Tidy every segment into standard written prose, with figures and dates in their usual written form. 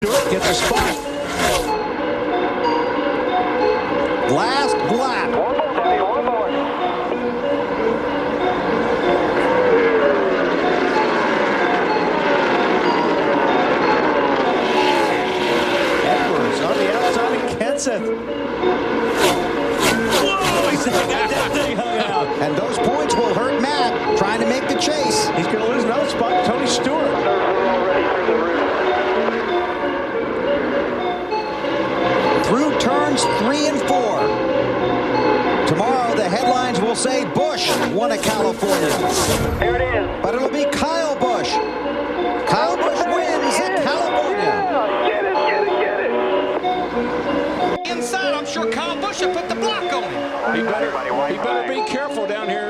Stewart gets a spot. Last lap. One more. Edwards on the outside of Kenseth. Whoa, he's got that thing hung out. And those points will hurt Matt trying to make the chase. He's going to lose another spot to Tony Stewart. Through turns 3 and 4. Tomorrow the headlines will say Busch won at California. Here it is. But it'll be Kyle Busch. Kyle Busch wins at California. Get it. Inside, I'm sure Kyle Busch will put the block on him. He better be careful down here.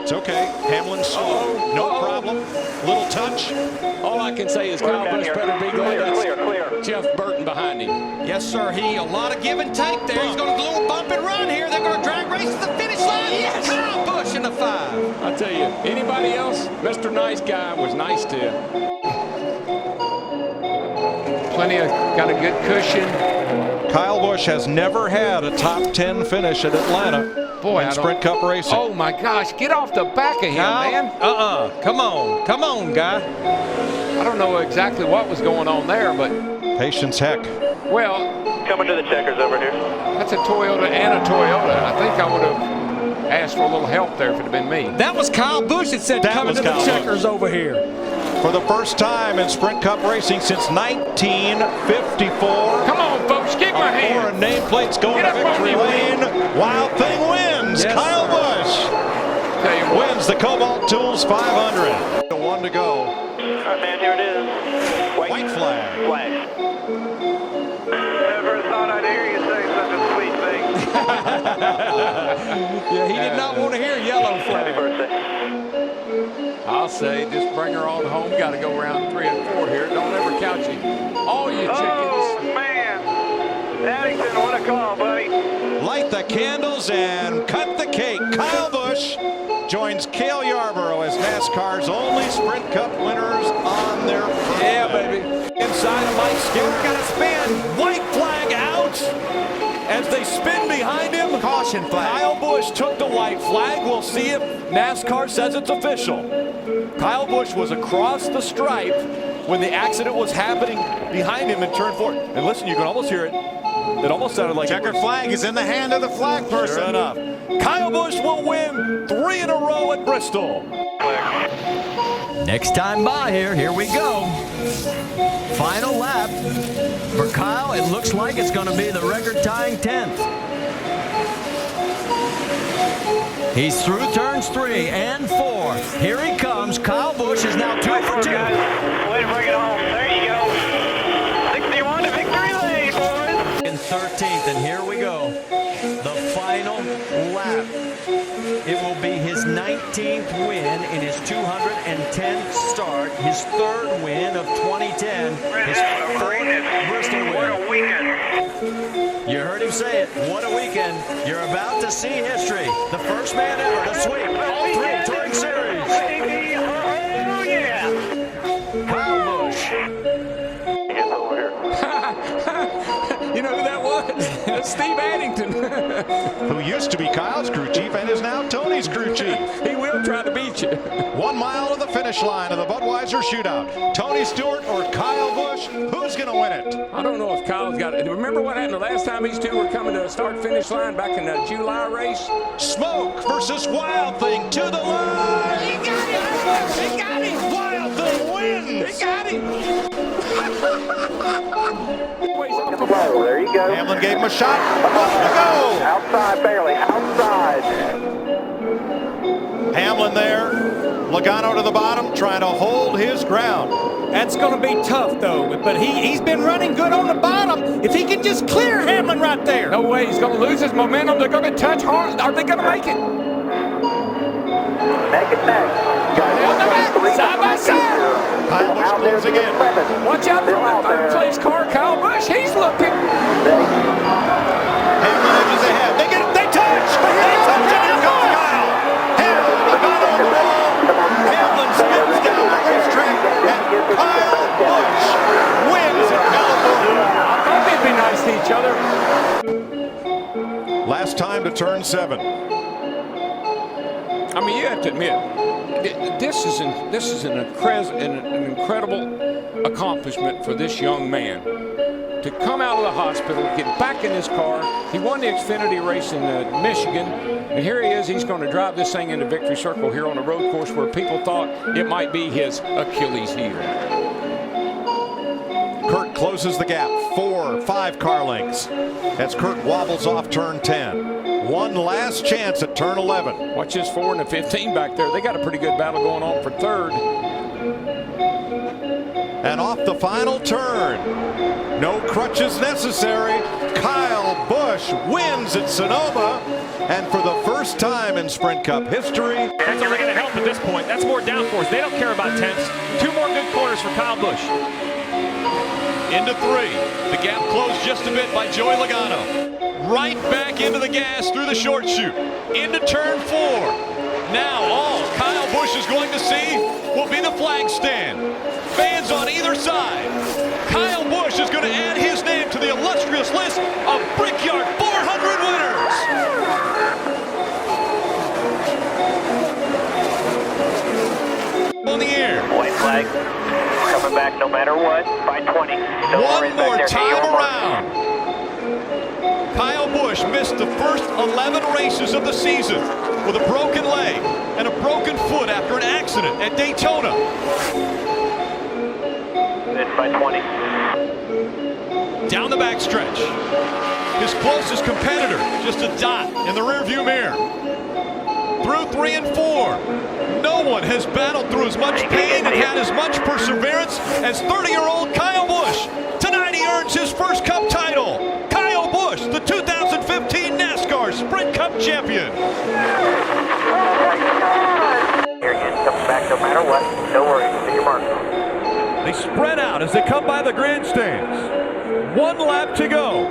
It's okay. Hamlin's slow. No problem. Little touch. All I can say is Kyle Busch better be glad that's Clear. Jeff Burton behind him. Yes, sir. A lot of give and take there. He's going to do a little bump and run here. They're going to drag race to the finish line. Yes. Kyle Busch in the 5. I tell you, anybody else, Mr. Nice Guy was nice to you. Got a good cushion. Kyle Busch has never had a top 10 finish at Atlanta in Sprint Cup racing. Oh my gosh, get off the back of him, man. Come on, guy. I don't know exactly what was going on there, but Patience heck. well, Coming to the checkers over here. that's a Toyota and a Toyota. I think I would have asked for a little help there if it had been me. That was Kyle Busch that said coming to the checkers over here. For the first time in Sprint Cup racing since 1954. Come on, folks, kick my hand. Foreign nameplates going to victory lane. Wild Thing wins. Yes, Kyle sir. Busch Tell you what, wins the Cobalt Tools 500. The 1 to go. All right, man, here it is. White flag. Never thought I'd hear you say such a sweet thing. Yeah, he did not want to hear yellow Happy flag. birthday. I'll say just bring her on home. Got to go around 3 and 4 here. Don't ever count you. All you chickens. Oh, man. Addington, what a call, buddy. Light the candles and cut the cake. Kyle Busch joins Cale Yarborough as NASCAR's only Sprint Cup winners on their first Yeah, day. baby. Inside of Mike Skinner, got to spin. White flag out. As they spin behind him. Caution flag. Kyle Busch took the white flag. We'll see if NASCAR says it's official. Kyle Busch was across the stripe when the accident was happening behind him in turn 4. And listen, you can almost hear it. It almost sounded like Checkered flag is in the hand of the flag person. Sure enough. Kyle Busch will win 3 in a row at Bristol. Next time by here we go. Final lap. For Kyle, it looks like it's going to be the record-tying 10th. He's through turns 3 and 4. Here he comes. Kyle Busch is now 2 for 2. Way to bring it home. There you go. 61 to victory lane, boys. In 13th, and here we go. The final lap. It will be his 19th win in his 210th start, his 3rd win of 2010, his 4th Bristol win. What a weekend. You heard him say it. What a weekend. You're about to see history. The first man ever to sweep all 3 touring series. Baby, oh, yeah. Kyle Busch. It's over here. You know who that was? That's Steve Addington. Who used to be Kyle's crew chief and is now Tony's crew chief. He will try to beat you. 1 mile to the finish line of the Budweiser shootout. Tony Stewart or Kyle Busch, who's going to win it? I don't know if Kyle's got it. Remember what happened the last time these two were coming to a start-finish line back in the July race? Smoke versus Wild Thing to the line. He got him! He got him! Wild Thing wins. He got him! There you go. Hamlin gave him a shot. 1 to go. Outside, barely. Outside. Hamlin there. Logano to the bottom, trying to hold his ground. That's going to be tough, though. But he's been running good on the bottom. If he can just clear Hamlin right there. No way, he's going to lose his momentum. They're going to touch hard. Are they going to make it? Neck and neck. Down the back, side by side. Kyle Busch closing in. Watch out for that third place car, Kyle Busch. He's looking. Hamlin edges ahead. They touch. They touch. And here comes Kyle. Hamlin, Logano on the wall. Hamlin spins down the racetrack, and Kyle Busch wins Last time to turn 7. I mean, you have to admit, this is an incredible accomplishment for this young man. To come out of the hospital, get back in his car. He won the Xfinity race in Michigan, and here he is. He's going to drive this thing into victory circle here on a road course where people thought it might be his Achilles heel. Kurt closes the gap, 4-5 car lengths as Kurt wobbles off turn 10. One last chance at turn 11. Watch this 4 and the 15 back there. They got a pretty good battle going on for third. And off the final turn, no crutches necessary. Kyle Busch wins at Sonoma, and for the first time in Sprint Cup history. That's only going to help at this point. That's more downforce. They don't care about temps. 2 more good corners for Kyle Busch. Into 3. The gap closed just a bit by Joey Logano. Right back into the gas through the short chute. Into turn 4. Now all Kyle Busch is going to see will be the flag stand. Fans on either side. Kyle Busch is going to add his name to the illustrious list of Brickyard 400 winners. On the air. White flag. Coming back no matter what. By 20. One more time around. Kyle Busch missed the first 11 races of the season with a broken leg and a broken foot after an accident at Daytona. By 20. Down the backstretch. His closest competitor, just a dot in the rearview mirror. Through 3 and 4. No one has battled through as much pain and had as much perseverance as 30-year-old Kyle Busch. Tonight he earns his first Cup title. Kyle Busch, the 2015 NASCAR Sprint Cup champion. Here again, coming back no matter what. No worries. Take your mark. They spread out as they come by the grandstands. 1 lap to go.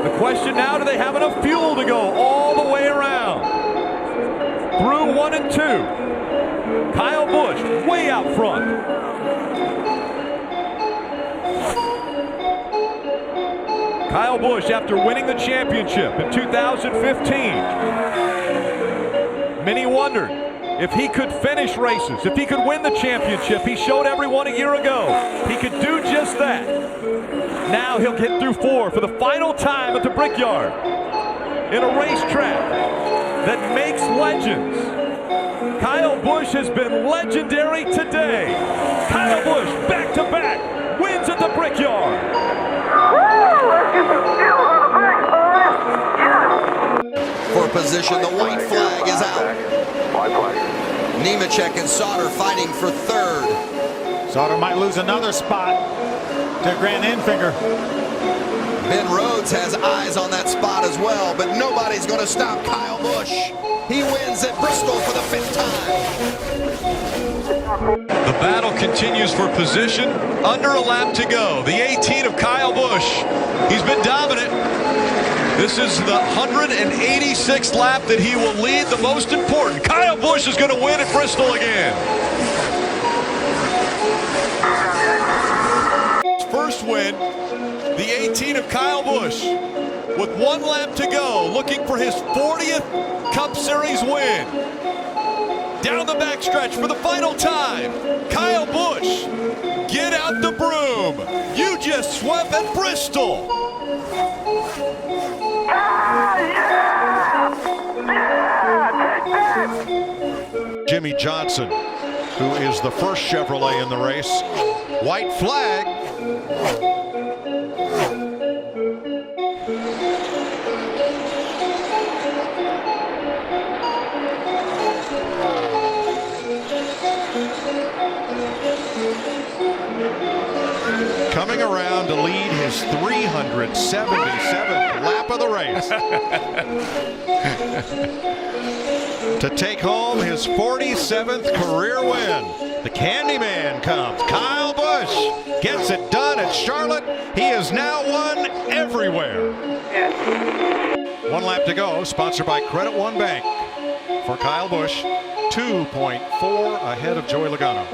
The question now, do they have enough fuel to go all the way around? Through 1 and 2. Kyle Busch way out front. Kyle Busch, after winning the championship in 2015, many wondered if he could finish races, if he could win the championship. He showed everyone a year ago he could do just that. Now he'll get through 4 for the final time at the Brickyard in a racetrack that makes legends. Kyle Busch has been legendary today. Kyle Busch, back-to-back, wins at the Brickyard. For position, the white flag is out. White flag. Nemechek and Sauter fighting for third. Sauter might lose another spot to Grant Enfinger. Ben Rhodes has eyes on that spot as well, but nobody's going to stop Kyle Busch. He wins at Bristol for the 5th time. The battle continues for position. Under a lap to go. The 18 of Kyle Busch. He's been dominant. This is the 186th lap that he will lead, the most important. Kyle Busch is going to win at Bristol again. First win, the 18 of Kyle Busch. With 1 lap to go, looking for his 40th Cup Series win. Down the backstretch for the final time. Kyle Busch, get out the broom. You just swept at Bristol. Jimmy Johnson, who is the first Chevrolet in the race. White flag. Coming around to lead his 377th lap of the race. To take home his 47th career win. The Candyman comes. Kyle Busch gets it done at Charlotte. He has now won everywhere. 1 lap to go, sponsored by Credit One Bank. For Kyle Busch, 2.4 ahead of Joey Logano.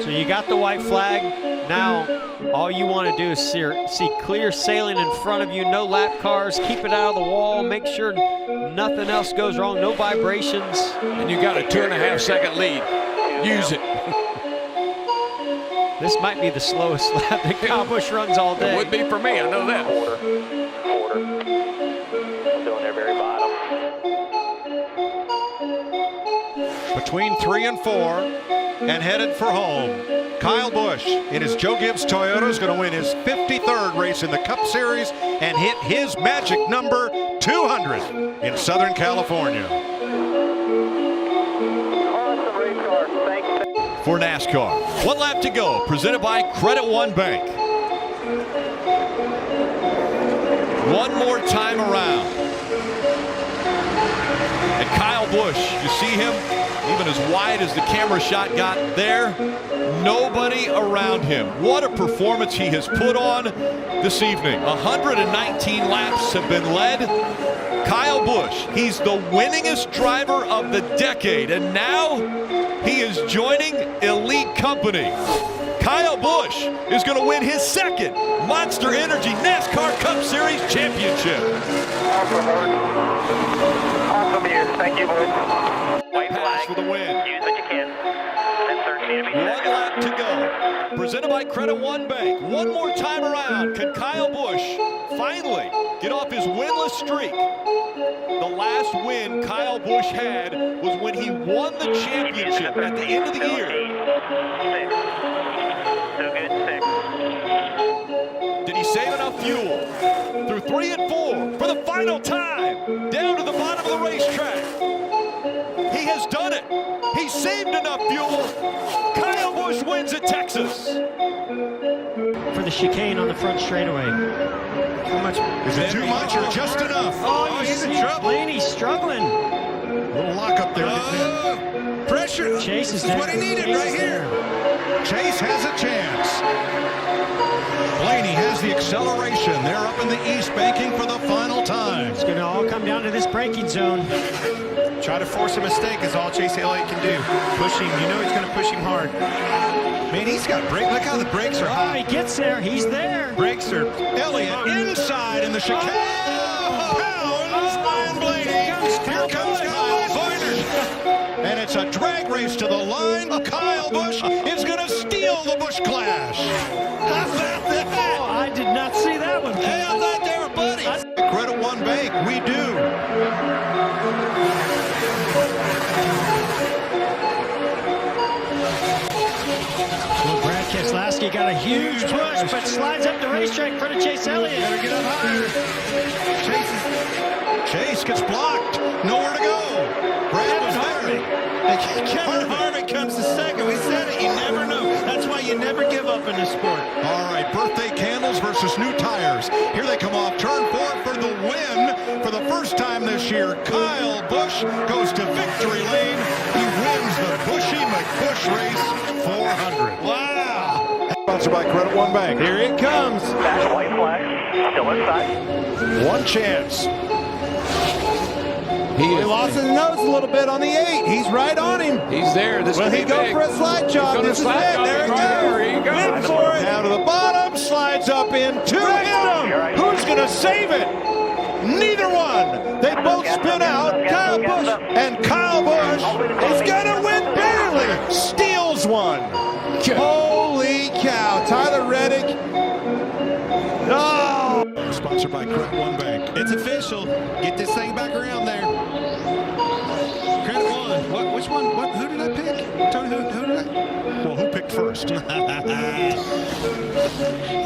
So you got the white flag. Now All you want to do is see clear sailing in front of you, no lap cars, keep it out of the wall, make sure nothing else goes wrong, no vibrations. And you got a 2.5-second lead. Use it. This might be the slowest lap that Kyle Busch runs all day. It would be for me, I know that. Quarter. Still in their very bottom. Between 3 and 4 and headed for home. Kyle Busch in his Joe Gibbs Toyota is going to win his 53rd race in the Cup Series and hit his magic number 200 in Southern California. Awesome race car. Thank you. For NASCAR. 1 lap to go, presented by Credit One Bank. One more time around. And Kyle Busch, you see him even as wide as the camera shot got there, nobody around him. What a performance he has put on this evening. 119 laps have been led. Kyle Busch, he's the winningest driver of the decade, and now he is joining elite company. Kyle Busch is going to win his 2nd Monster Energy NASCAR Cup Series championship. Awesome news. Thank you, boys. White Pass flag. for the win. Use what you can. 10-13 to be 1 lap to go. Presented by Credit One Bank. One more time around. Can Kyle Busch finally get off his winless streak? The last win Kyle Busch had was when he won the championship at the end of the year. 6. So good, 6. Did he save enough fuel? Through 3 and 4 for the final time. Down to the bottom of the racetrack. He has done it. He saved enough fuel. Kyle Busch wins at Texas. For the chicane on the front straightaway. How much? Is it too much or just enough? Oh, he's in trouble. Blaney's struggling. Little lock up there. Pressure. Chase is This is there. what he needed Chase right is here. there. Chase has a chance. Blaney has the acceleration. They're up in the east banking for the final time. It's going to all come down to this braking zone. Try to force a mistake is all Chase Elliott can do. Push him. You know he's going to push him hard. Man, he's got brake. Look how the brakes are Oh, hot. he gets there. He's there. Brakes are... Elliott inside in the chicane. Pounds Ryan Blaney. Here comes Kyle Busch. And it's a drag race to the line. Kyle Busch is going to steal the Busch Clash. How about that? Oh, I did not see that one. Hey, I thought they were buddies. Credit One Bank, we do. Well, Brad Keselowski got a huge push, but slides up the racetrack in front of Chase Elliott. Better get up higher. Chase gets blocked. Nowhere to go. Brad was there. Kevin Harvick comes to second. We said it. You never know. That's why you never give up in this sport. All right, birthday candles versus new tires. Here they come off turn 4 for the win. For the first time this year, Kyle Busch goes to victory lane. He wins the Bushy McBusch race 400. Wow. Sponsored by Credit One Bank. Here it comes. Back white flag. Still inside. One chance. He lost his nose a little bit on the 8. He's right on him. He's there. This Will could he be go big. for a slide job? He's This is gonna it. slide There it job. goes. Here he goes. Win for it. Down to the bottom, slides up into him. Who's going to save it? Neither one. They both spin out. Kyle Busch and Kyle Busch is going to win barely. Steals one. Holy cow. Tyler Reddick. Oh. Sponsored by Credit One Bank. It's official. Get this thing back around there. Credit One. Which one? Who did I pick? Tony, who did I? Well, who picked first? He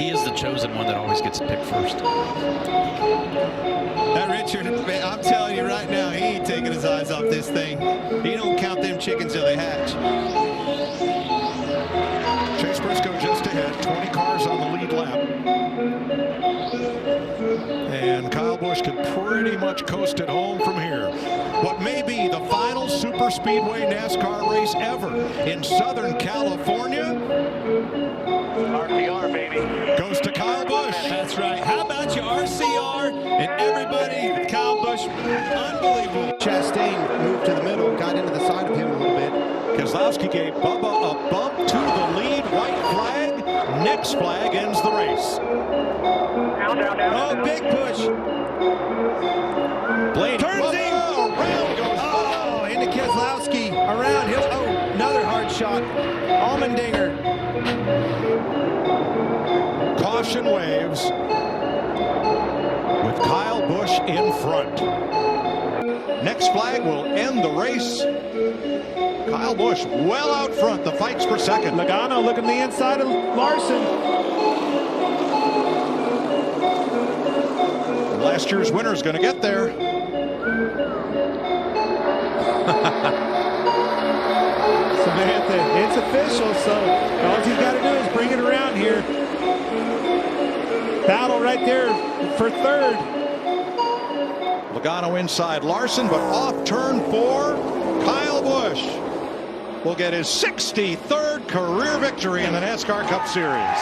is the chosen one that always gets picked first. That Richard, man, I'm telling you right now, he ain't taking his eyes off this thing. He don't count them chickens till they hatch. Chase Briscoe just ahead, 20 cars on the lead lap. And Kyle Busch could pretty much coast it home from here. What may be the final super speedway NASCAR race ever in Southern California RCR, baby. goes to Kyle Busch. That's right. How about your RCR and everybody? Kyle Busch, unbelievable. Chastain moved to the middle, got into the side of him a little bit. Keselowski gave Bubba a bump to the lead. White flag. Next Stripes flag ends the race. Oh, big push. Blaney Turns him. around goes. Oh, into Keselowski. Around. Another hard shot. Allmendinger. Caution waves with Kyle Busch in front. Next flag will end the race. Kyle Busch well out front. The fight's for second. Logano looking the inside of Larson. Last year's winner is going to get there. Samantha, it's official, so all he's got to do is bring it around here. Battle right there for third. Logano inside Larson, but off turn 4. Kyle Busch will get his 63rd career victory in the NASCAR Cup Series.